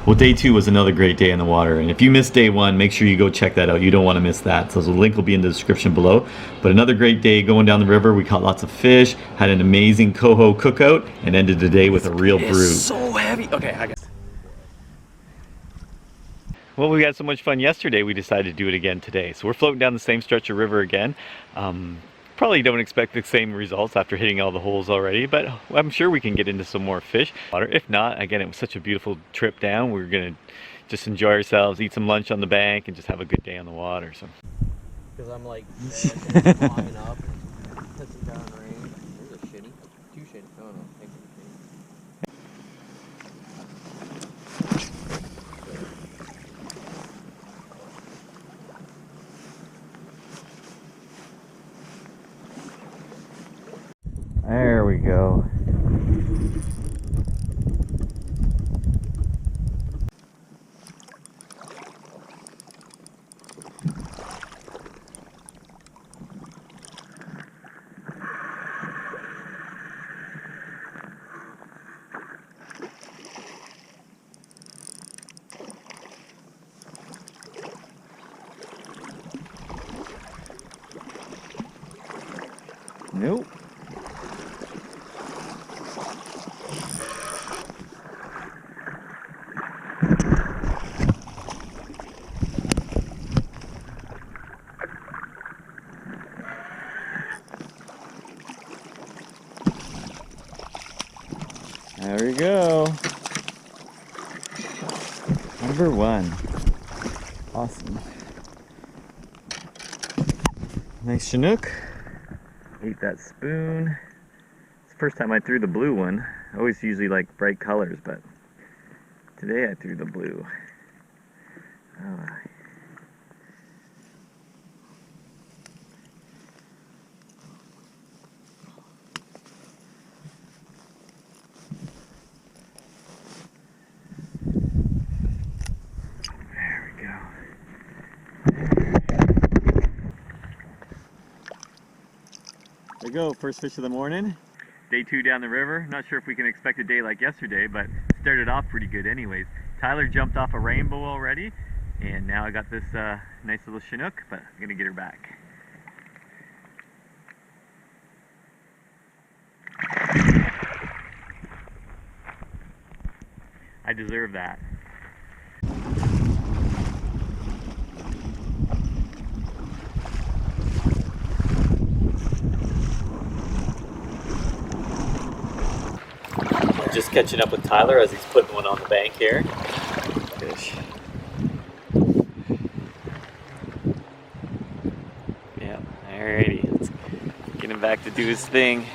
Well, day 2 was another great day in the water, and if you missed day 1, make sure you go check that out. You don't want to miss that. So the link will be in the description below. But another great day going down the river. We caught lots of fish, had an amazing coho cookout, and ended the day with a real brew. It's so heavy. Okay, I got. Well, we had so much fun yesterday, we decided to do it again today. So we're floating down the same stretch of river again. Probably don't expect the same results after hitting all the holes already, but I'm sure we can get into some more fish. If not, again, it was such a beautiful trip down. We're gonna just enjoy ourselves, eat some lunch on the bank, and just have a good day on the water. So. Because I'm like climbing up and pissing down rain. There's a shitty. 2 shitty. Oh no, thank you. There we go. Nope. There we go. Number 1. Awesome. Nice Chinook. Ate that spoon. It's the first time I threw the blue one. I always usually like bright colors, but today I threw the blue. Oh. There we go, first fish of the morning. Day 2 down the river. Not sure if we can expect a day like yesterday, but started off pretty good anyways. Tyler jumped off a rainbow already, and now I got this nice little Chinook, but I'm gonna get her back. I deserve that. Just catching up with Tyler as he's putting one on the bank here. Fish. Yeah, alrighty. Let's get him back to do his thing.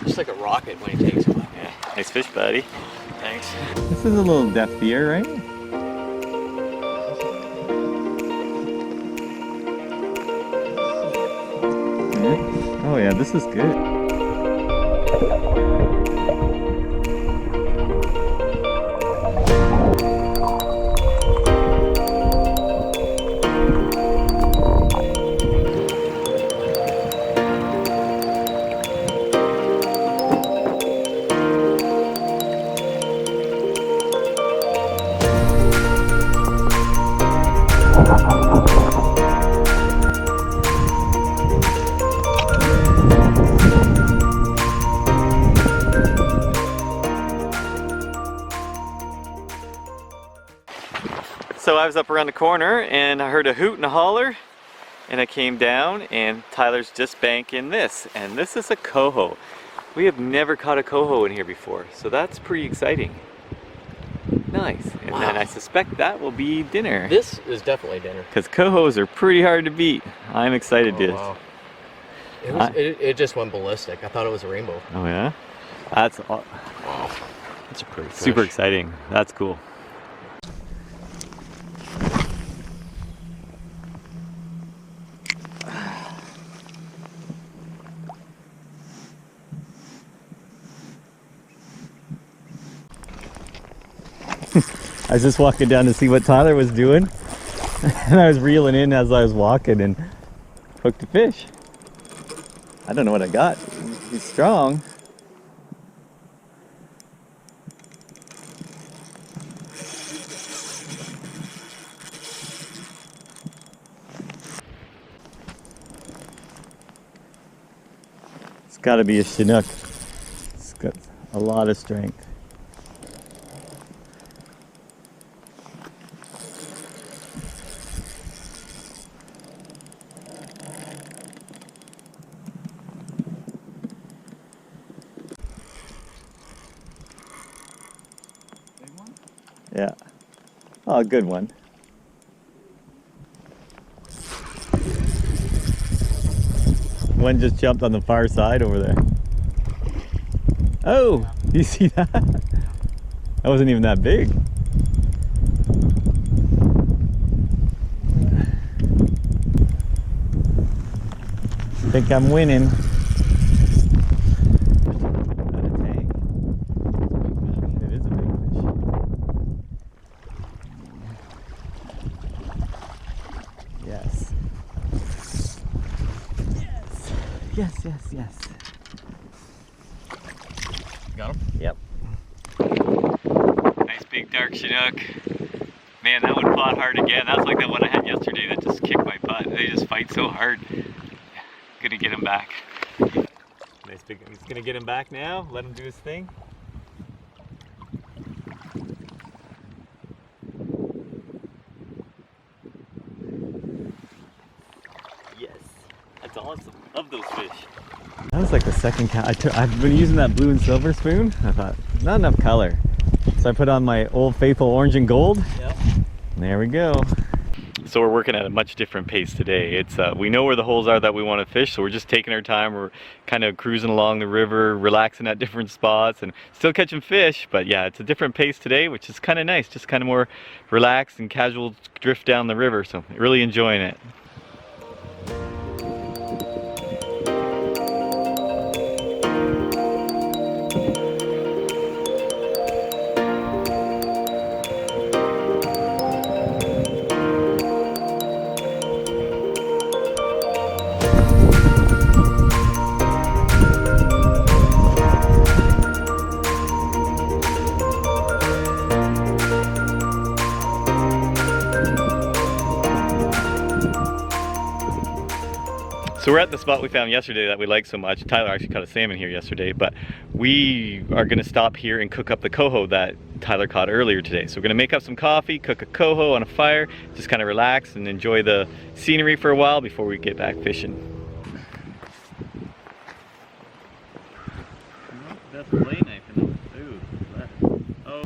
Just like a rocket when he takes one. Yeah, nice fish, buddy. Thanks. This is a little depthier, right? Oh yeah, this is good. So I was up around the corner and I heard a hoot and a holler, and I came down and Tyler's just banking this, and this is a coho. We have never caught a coho in here before, so that's pretty exciting. Nice. And wow. Then I suspect that will be dinner. This is definitely dinner. Because cohos are pretty hard to beat. I'm excited to. Wow. It just went ballistic. I thought it was a rainbow. Oh yeah? That's wow. That's a pretty fish. Super exciting. That's cool. I was just walking down to see what Tyler was doing, and I was reeling in as I was walking and hooked a fish. I don't know what I got. He's strong. got to be a Chinook. It's got a lot of strength. Yeah. Oh, good one. One just jumped on the far side over there. Oh, you see that? That wasn't even that big. I think I'm winning. Yes. Yes, yes, yes. Got him? Yep. Nice big dark Chinook. Man, that one fought hard again. That's like that one I had yesterday that just kicked my butt. They just fight so hard. Gonna get him back. Nice big, I'm just gonna get him back now, let him do his thing. Yes, that's awesome. Love those fish. That was like the second count. I've been using that blue and silver spoon. I thought, not enough color. So I put on my Old Faithful orange and gold. Yep. And there we go. So we're working at a much different pace today. It's we know where the holes are that we want to fish, so we're just taking our time. We're kind of cruising along the river, relaxing at different spots, and still catching fish. But yeah, it's a different pace today, which is kind of nice. Just kind of more relaxed and casual drift down the river. So really enjoying it. So we're at the spot we found yesterday that we liked so much. Tyler actually caught a salmon here yesterday, but we are gonna stop here and cook up the coho that Tyler caught earlier today. So we're gonna make up some coffee, cook a coho on a fire, just kind of relax and enjoy the scenery for a while before we get back fishing. That's a fillet knife in the food. Oh,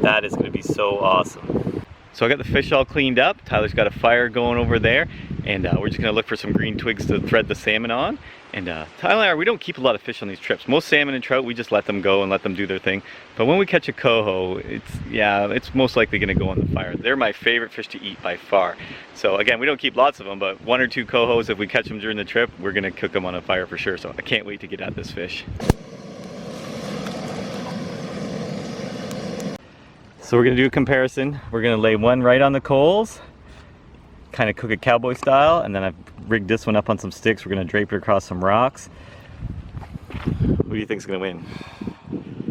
that is gonna be so awesome. So I got the fish all cleaned up. Tyler's got a fire going over there, and we're just gonna look for some green twigs to thread the salmon on. And Tyler, we don't keep a lot of fish on these trips. Most salmon and trout, we just let them go and let them do their thing. But when we catch a coho, it's most likely gonna go on the fire. They're my favorite fish to eat by far. So again, we don't keep lots of them, but 1 or 2 cohos, if we catch them during the trip, we're gonna cook them on a fire for sure. So I can't wait to get at this fish. So we're gonna do a comparison. We're gonna lay one right on the coals, kind of cook it cowboy style, and then I've rigged this one up on some sticks. We're gonna drape it across some rocks. Who do you think's gonna win?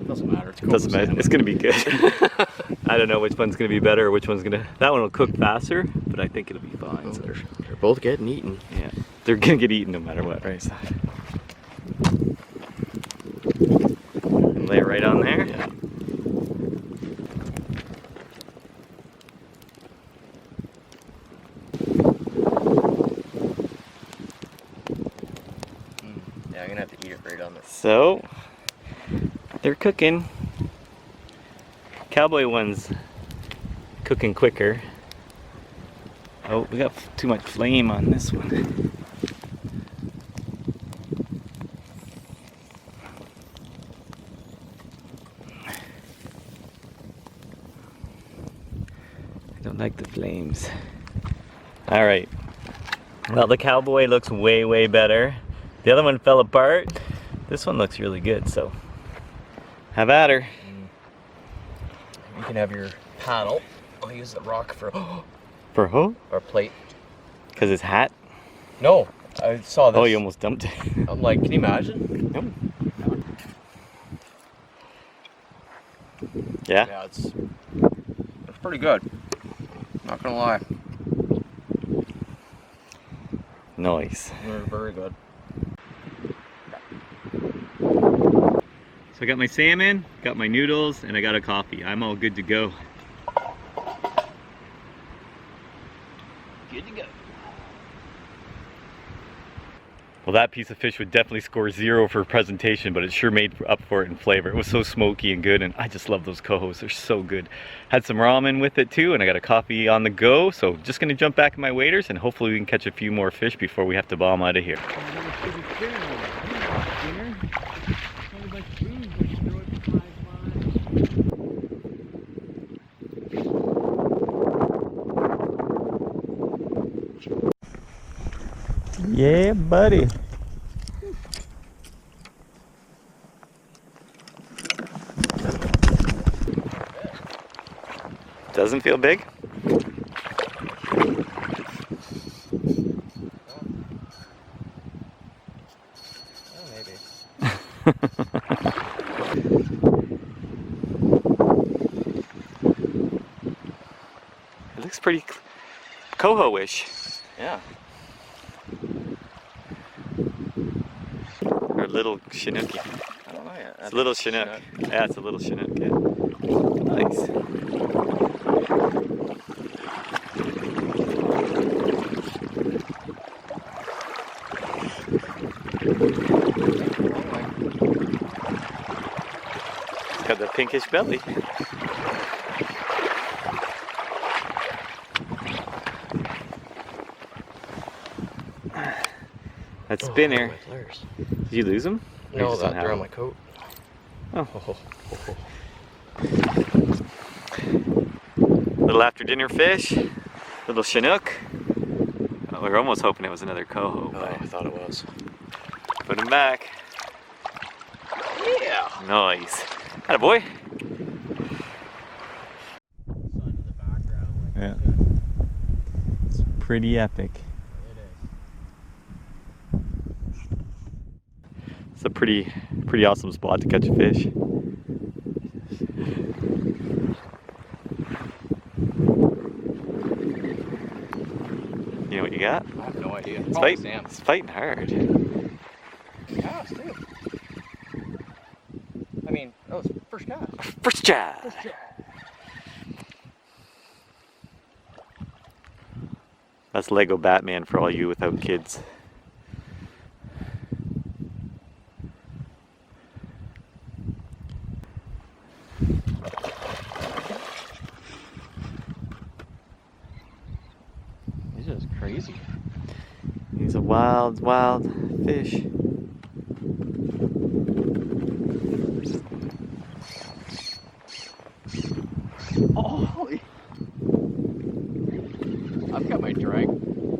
Doesn't matter. It's Doesn't matter. It's gonna be good. I don't know which one's gonna be better or which one's gonna. That one will cook faster, but I think it'll be fine. Oh, so. They're both getting eaten. Yeah, they're gonna get eaten no matter what, right? So. Lay it right on there. Yeah. Yeah, I'm gonna have to eat it right on this. So they're cooking. Cowboy one's cooking quicker. Oh, we got too much flame on this one. I don't like the flames. All right. Well, the cowboy looks way, way better. The other one fell apart. This one looks really good, so have at her. You can have your paddle. I'll use the rock for For who? our plate. Because his hat? No, I saw this. Oh, you almost dumped it. I'm like, can you imagine? Nope. Yeah? Yeah, it's pretty good. Not gonna lie. Nice. They're very good. So I got my salmon, got my noodles, and I got a coffee. I'm all good to go. Good to go. Well, that piece of fish would definitely score 0 for presentation, but it sure made up for it in flavor. It was so smoky and good, and I just love those cohos. They're so good. Had some ramen with it too, and I got a coffee on the go. So just gonna jump back in my waders, and hopefully we can catch a few more fish before we have to bomb out of here. Yeah, buddy. Doesn't feel big? Oh, maybe. It looks pretty coho-ish. Yeah. Or little Chinookie. I don't know yet. It's a little Chinook. Yeah, it's a little Chinook. Yeah. Nice. It's got the pinkish belly. That spinner. Did you lose him? No, they're on my coat. Oh. Little after dinner fish. Little Chinook. Oh, we're almost hoping it was another coho. Oh, I thought it was. Put him back. Yeah. Nice. Attaboy. Yeah. It's pretty epic. It's a pretty awesome spot to catch a fish. You know what you got? I have no idea. It's fighting hard. Yeah, still. I mean, that was first cast. First cast. That's Lego Batman for all you without kids. He's just crazy. He's a wild, wild fish. Oh, holy. I've got my drag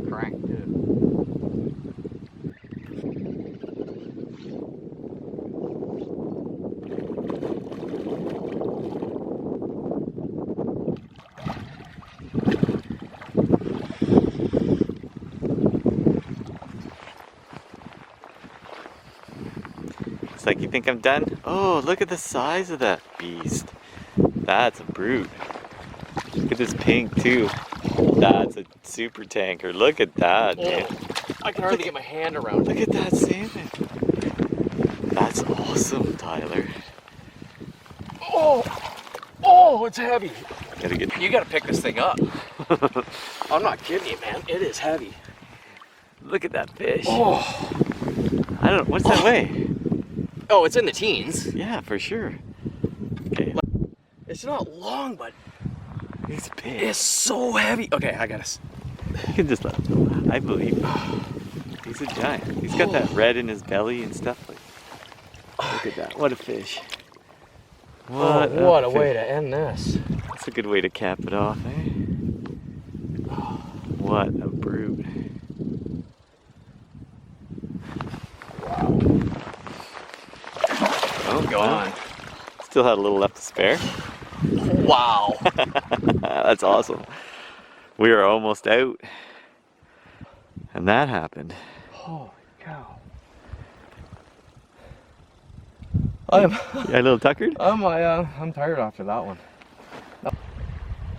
cranked too. It's like, you think I'm done? Oh, look at the size of that beast. That's a brute. Look at this pink too. That's a super tanker. Look at that, man. I can hardly get my hand around it. Look at that salmon. That's awesome, Tyler. Oh, it's heavy. Gotta get. You gotta pick this thing up. I'm not kidding you, man. It is heavy. Look at that fish. Oh, I don't know. What's that weigh? oh, it's in the teens. Yeah, for sure. Okay. It's not long, but He's big. it's so heavy. Okay, I gotta. You can just let him go. I believe. He's a giant. He's got that red in his belly and stuff. Like, look at that. What a fish. What a way to end this. That's a good way to cap it off, eh? What a brute. Oh, Gone. Still had a little left to spare. Wow. That's awesome. We are almost out. And that happened. Holy cow. I'm You a little tuckered? I'm tired after that one.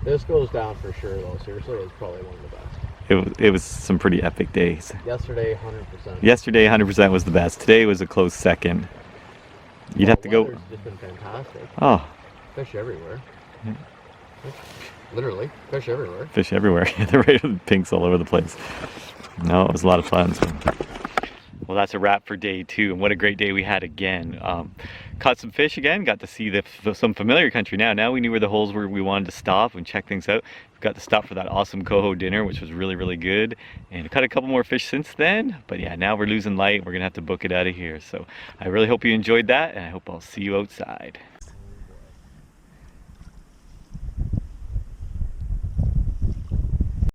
This goes down for sure though. Seriously, it's probably one of the best. It was some pretty epic days. Yesterday, 100%. Yesterday, 100% was the best. Today was a close second. You'd have to go. Weather's just been fantastic. Oh, Fish everywhere. Literally, fish everywhere. fish everywhere. The rate of pinks all over the place. No, it was a lot of fun. So. Well, that's a wrap for day 2, and what a great day we had again. Caught some fish again, got to see some familiar country now. Now we knew where the holes were we wanted to stop and check things out. We got to stop for that awesome Coho dinner, which was really, really good. And caught a couple more fish since then. But yeah, now we're losing light. We're going to have to book it out of here. So I really hope you enjoyed that, and I hope I'll see you outside.